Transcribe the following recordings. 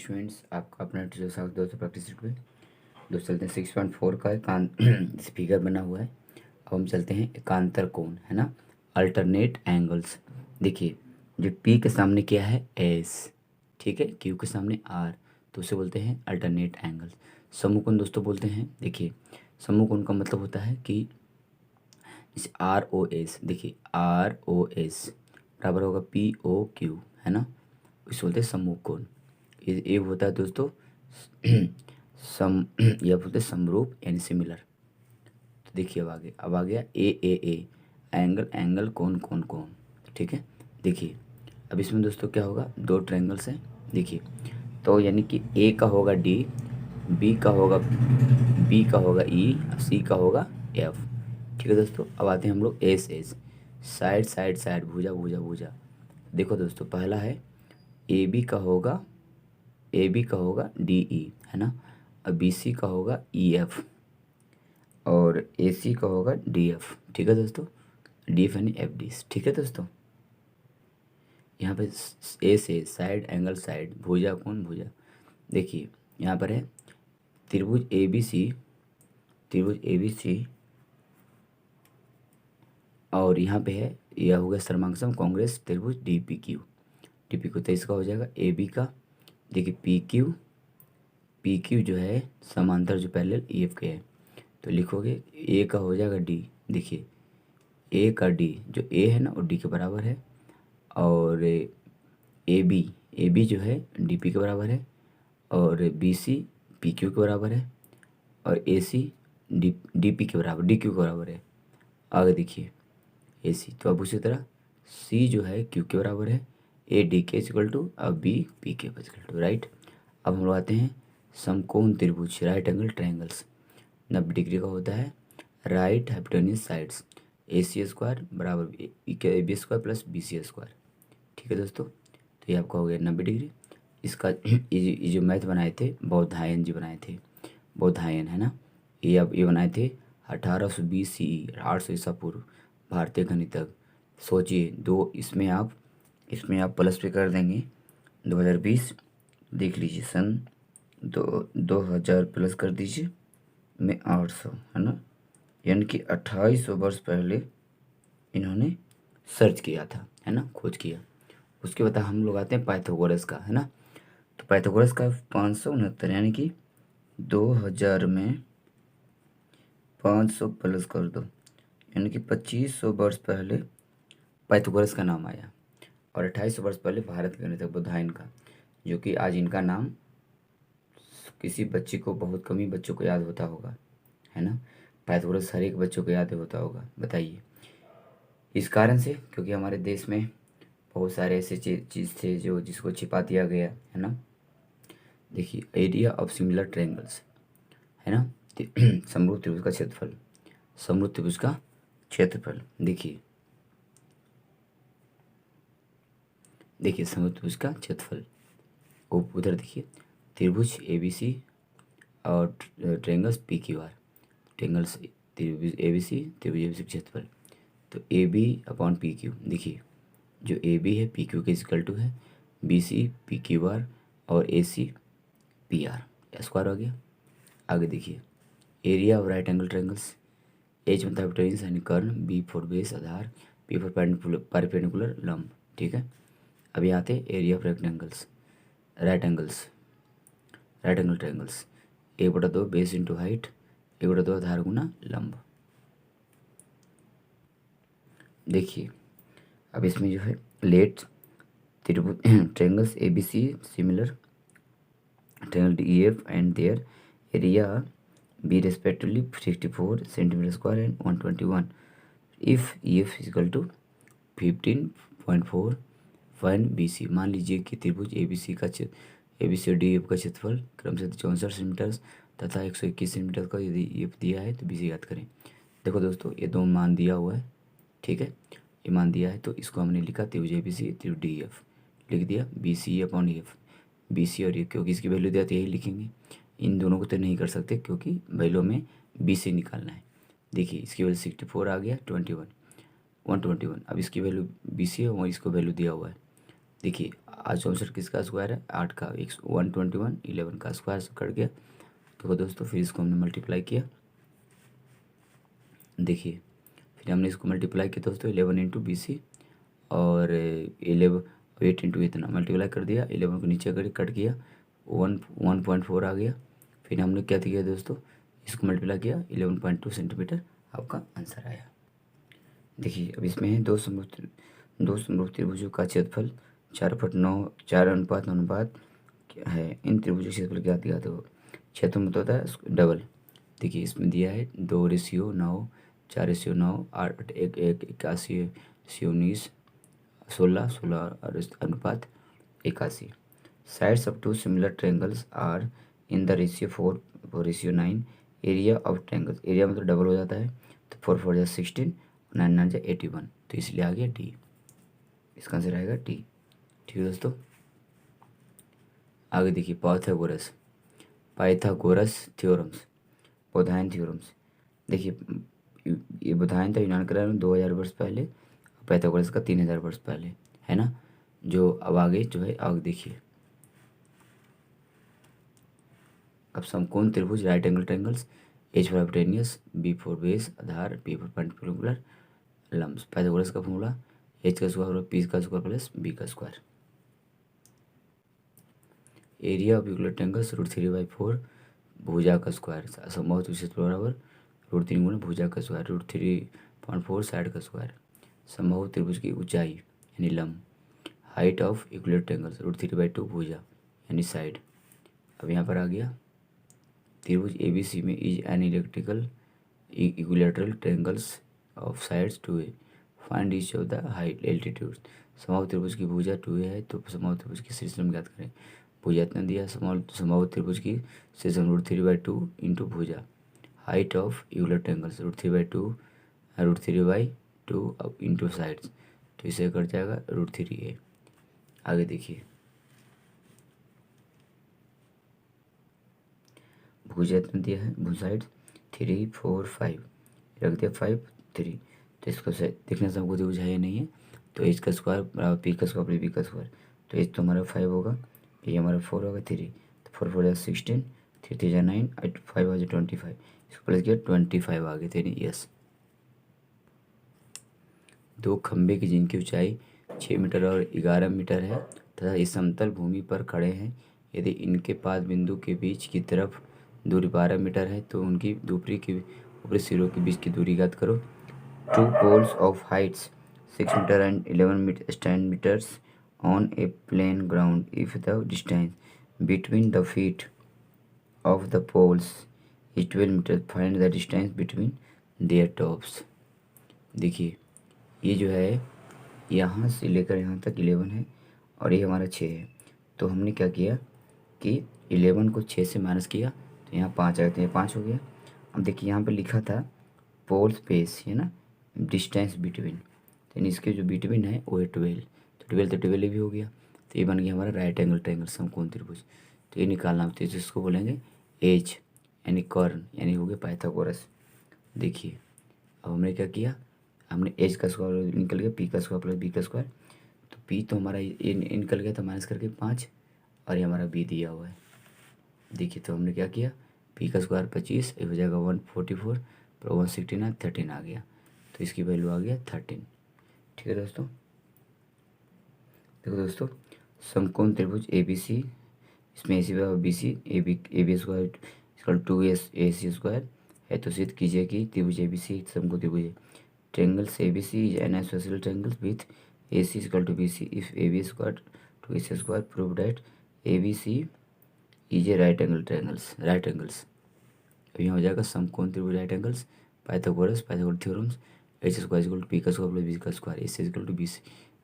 Students, आपका अपना teacher साहब दोस्तों प्रैक्टिस पे दोस्त चलते हैं 6.4 का फिगर बना हुआ है। अब हम चलते हैं एकांतर कोण, है ना, अल्टरनेट एंगल्स। देखिए, जो पी के सामने क्या है एस, ठीक है, क्यू के सामने आर, तो उसे बोलते हैं अल्टरनेट एंगल्स। समूह कोण दोस्तों बोलते हैं, देखिए समूह कोण का मतलब होता है कि जैसे आर ओ एस, देखिए आर ओ एस बराबर होगा पी ओ क्यू, है ना, इसे बोलते हैं समूह कोण। ये होता है दोस्तों यह बोलते हैं समरूप यानी सिमिलर। तो देखिए अब आ गया ए एंगल एंगल कोण कोण कोण, ठीक है। देखिए अब इसमें दोस्तों क्या होगा, दो ट्रायंगल्स हैं। देखिए तो यानी कि ए का होगा डी, बी का होगा ई, सी का होगा एफ, ठीक है दोस्तों। अब आते हैं हम लोग S S, side side side, भुजा भुजा भुजा। देखो दोस्तों, पहला है ए बी का होगा डी ई, है ना, और बी सी का होगा ई एफ, और ए सी का होगा डी एफ, ठीक है दोस्तों, डी एफ यानी एफ डी, ठीक है दोस्तों। यहाँ पे ए से साइड एंगल साइड, भुजा कोण भुजा। देखिए यहाँ पर है त्रिभुज ए बी सी, और यहाँ पे है, यह हो गया सर्वांगसम कांग्रेस त्रिभुज डी पी क्यू, तो इसका हो जाएगा ए बी का, देखिए पी क्यू जो है समांतर जो पैरेलल ई एफ के है, तो लिखोगे ए का हो जाएगा डी। देखिए ए का डी, जो ए है ना वो डी के बराबर है, और ए बी जो है डी पी के बराबर है, और बी सी पी क्यू के बराबर है, और ए सी डी पी के बराबर, डी क्यू के बराबर है। आगे देखिए ए सी, तो अब उसी तरह सी जो है क्यू के बराबर है, ए डी के इक्वल टू, अब बी पी के इक्वल टू, राइट। अब हम लोग आते हैं समकोण त्रिभुज, राइट एंगल ट्रायंगल्स। 90 डिग्री का होता है, right hypotenuse sides, A C square बराबर A B square plus B C square, ठीक है दोस्तों। तो ये आपका हो गया 90 डिग्री। इसका ये जो मैथ बनाए थे बौधायन जी बनाए थे, बौधायन, है ना, ये अब ये बनाए थे 1820 CE, 800 ईसा पूर्व, भारतीय गणितज्ञ। सोचिए दो, इसमें आप प्लस पे कर देंगे 2020, देख लीजिए सन 2000 प्लस कर दीजिए में 800, है ना, यानी कि 2800 वर्ष पहले इन्होंने सर्च किया था, है ना, खोज किया। उसके बाद हम लोग आते हैं पाइथागोरस का, है ना, तो पाइथागोरस का 569, यानी कि 2000 में 500 प्लस कर दो, यानी कि 2500 वर्ष पहले पाइथागोरस का नाम आया, और 2800 वर्ष पहले भारत के गणितज्ञ बौधायन का, जो कि आज इनका नाम किसी बच्चे को, बहुत कम ही बच्चों को याद होता होगा, है ना, पाइथागोरस हर एक बच्चों को याद होता होगा, बताइए। इस कारण से क्योंकि हमारे देश में बहुत सारे ऐसे चीज़ थे जो जिसको छिपा दिया गया, है ना। देखिए एरिया ऑफ सिमिलर ट्रायंगल्स, है ना, समरूप त्रिभुज का क्षेत्रफल, समरूप त्रिभुज का क्षेत्रफल। देखिए समरूप त्रिभुज का क्षेत्रफल, उधर देखिए त्रिभुज ए बी सी और triangles P Q R, triangles त्रिभुज ए बी सी क्षेत्रफल, तो A B upon P Q. देखिए जो ए बी है पी क्यू के इक्वल टू है B C P Q R, और A C P R square हो गया। आगे देखिए area of right angle triangles, H मतलब हाइपोटेन्यूज यानी कर्ण, बी फॉर बेस आधार, पी फॉर परपेंडिकुलर लंब, ठीक है। अभी आते हैं area of rectangles, right angle triangles, 1/2 base into height, 1/2 आधार गुना लंब। देखिए अब इसमें जो है लेट त्रिभुज triangles A B C similar triangle EF and their area be respectively 64 centimeter square and 121 if EF is equal to 15.4 fine BC। मान लीजिए कि त्रिभुज ABC का ABC और DF का क्षेत्रफल क्रमशः 64 सेंटीमीटर तथा 121 सेंटीमीटर का यदि EF दिया है तो BC ज्ञात करें। देखो दोस्तों ये दो मान दिया हुआ है, ठीक है, ये मान दिया है, तो इसको हमने लिखा त्रिभुज ABC त्रिभुज DF, लिख दिया BC upon EF, B C और ये, क्योंकि इसकी वैल्यू दिया तो यही लिखेंगे। इन दोनों को तो नहीं कर सकते क्योंकि वैल्यू में बी सी निकालना है। देखिए इसकी वैल्यू 64 आ गया, 121, अब इसकी वैल्यू बी सी है और इसको वैल्यू दिया हुआ है। देखिए 864 किसका स्क्वायर है, 8 का, 121, 11 का स्क्वायर से कट गया। तो दोस्तों फिर इसको हमने मल्टीप्लाई किया, देखिए फिर हमने इसको मल्टीप्लाई किया दोस्तों 11 इंटू BC और 8 इंटू इतना मल्टीप्लाई कर दिया, 11 को नीचे कर कट किया, 1.4 आ गया। फिर हमने क्या किया दोस्तों, इसको मल्टीप्लाई किया, 11.2 सेंटीमीटर आपका आंसर आया। देखिए अब इसमें है दो समरूप त्रिभुजों का क्षेत्रफल 4/9 4 अनुपात क्या है, इन त्रिभुजों का क्षेत्रफल क्या दिया, तो क्षेत्र में तो होता है डबल। देखिए इसमें दिया है 2:9, 4:9, 8 1 1 81:19, 16 16 और अनुपात 81। Sides of two similar triangles are in the ratio 4:9। Area of triangles, area मतलब डबल हो जाता है, तो 4 4 जा 16, 9 9 जा 81, तो इसलिए आ गया डी, इसका आंसर आएगा डी। ठीक है दोस्तों, आगे देखिए पाइथागोरस थ्योरम्स, बोधायन थ्योरम्स। देखिए ये बोधायन था यूनान का 2000 वर्ष पहले, पाइथागोरस का 3000 वर्ष पहले, है ना। जो अब आगे जो है आगे देखिए, अब समकोण त्रिभुज right angle triangles, H for hypotenuse, B for base Aadhaar, P for perpendicular lump. Pythagoras का फॉर्मूला H का स्क्वायर और P का स्क्वायर प्लस B का square. Area of equilateral triangles √3/4 भुजा का स्क्वायर, समबाहु त्रिभुज बराबर √3 गुना भुजा का स्क्वायर, √3.4 साइड का स्क्वायर। समबाहु त्रिभुज की ऊंचाई यानी लंब, हाइट ऑफ इक्विलर ट्रायंगल्स √3/2 भुजा यानी साइड। अब यहाँ पर आ गया त्रिभुज ABC में is an electrical equilateral triangles of sides 2A, find each of the height altitude. समबाहु त्रिभुज की भुजा 2A है, तो समबाहु त्रिभुज की शीर्ष लंब ज्ञात करें। भुजा इतना दिया, समबाहु त्रिभुज की शीर्ष लंब √3/2 इंटू भुजा, height of equilateral triangles √3/2 into sides, तो इसे कट जाएगा √3A। आगे देखिए भुजा इतना दिया है, भुज साइड 3 4 5 रख दिया, 5 3, तो इसको देखने से हमको भुजा है नहीं है, तो H का स्क्वायर बराबर P का स्क्वायर प्लस B का स्क्वायर, तो H तो हमारा 5 होगा, ये हमारा 4 होगा 3, तो 4 4 जा 16, 3 3 जा 9, 8 5 आ जा 25, इसको प्लस किया 25 आ गए थे, यस। दो खंभे की जिनकी ऊंचाई 6 मीटर और 11 मीटर है तथा इस समतल भूमि पर खड़े हैं, यदि इनके पाद बिंदु के बीच की तरफ दूरी 12 मीटर है तो उनकी ऊपरी सिरों के बीच की दूरी ज्ञात करो। Two poles of heights 6 metre and 11 stand metres on a plane ground if the distance between the feet of the poles is 12 metre, find the distance between their tops. देखिए ये जो है यहाँ से लेकर यहाँ तक 11 है और ये हमारा 6 है, तो हमने क्या किया कि 11 को 6 से माइनस किया तो यहाँ 5 आया, तो ये 5 हो गया। अब देखिए यहाँ पे लिखा था पोल स्पेस है ना, डिस्टेंस बिटवीन, तो इसके जो बिटवीन है वो है 12, तो 12 तो 12 भी हो गया, तो ये बन गया हमारा राइट एंगल ट्रायंगल समकोण त्रिभुज। तो ये निकालना, तो इसको बोलेंगे एज यानी कर्ण यानी हो गया पाइथागोरस। देखिए अब हमने क्या किया, हमने एच का स्क्वायर निकल गया, पी का स्क्वायर प्लस बी का स्क्वायर, तो पी तो हमारा ये निकल गया, तो माइनस करके 5 और ये हमारा बी दिया हुआ है। देखिए तो हमने क्या किया, पी का स्क्वायर 25, ये हो जाएगा 144 पर 169 13 आ गया, तो इसकी वैल्यू आ गया 13। ठीक है दोस्तों, देखो दोस्तों समकोण त्रिभुज ABC, इसमें AC बराबर BC, AB स्क्वायर इसका 2AC स्क्वायर है, तो सिद्ध कीजिए कि त्रिभुज ABC एक समकोण त्रिभुज है। Triangles ABC is an isosceles triangle with AC is equal to BC. If AB is equal to AC square, prove that ABC is a right angle triangles. Right angles. अब यहाँ हो जाएगा समकोण त्रिभुज right angles, Pythagoras theorems, H square is equal to P का square plus B का square, AC is equal to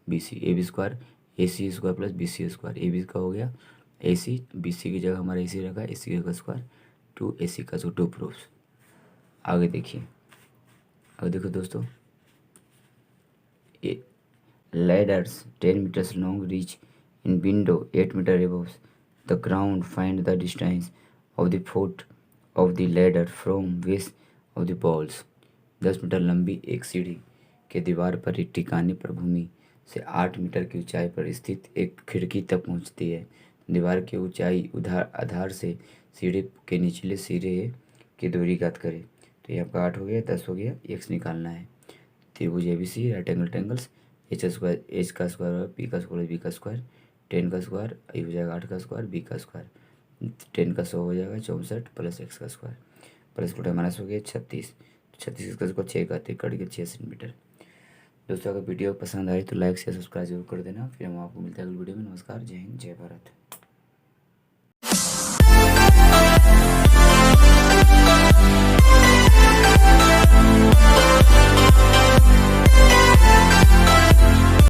BC AB square AC square plus BC square, AB का हो गया AC, BC की जगह हमारा AC रखा, AC का स्क्वायर 2AC का जो 2 प्रूफ्स। आगे देखिए, अब देखो दोस्तों ladders 10 meters long reach in window 8 meter above the ground. Find the distance of the foot of the ladder from base of the poles। 10 metre लंबी एक सीढ़ी के दीवार पर एक ठिकाने पर भूमि से 8 मीटर की ऊंचाई पर स्थित एक खिड़की तक पहुंचती है। दीवार की ऊंचाई आधार से सीढ़ी के निचले सिरे की दूरी ज्ञात करें। तो ये आपका 8 हो गया, 10 हो गया, एक्स निकालना है। त्रिभुज ABC right angle triangles, H का स्क्वायर पी का स्क्वायर बी का स्क्वायर, 10 का स्क्वायर ये हो जाएगा 8 का स्क्वायर बी का स्क्वायर, 10 का 100 हो जाएगा 64 प्लस एक्स का स्क्वायर, प्लस कोटा माइनस हो गया 36, 36 का स्क्वायर 6 का 3 कट गया 6 सेंटीमीटर। दोस्तों अगर वीडियो पसंद आए तो लाइक शेयर सब्सक्राइब जरूर कर देना। फिर हम आपको मिलते हैं अगली वीडियो में। नमस्कार, जय हिंद, जय भारत।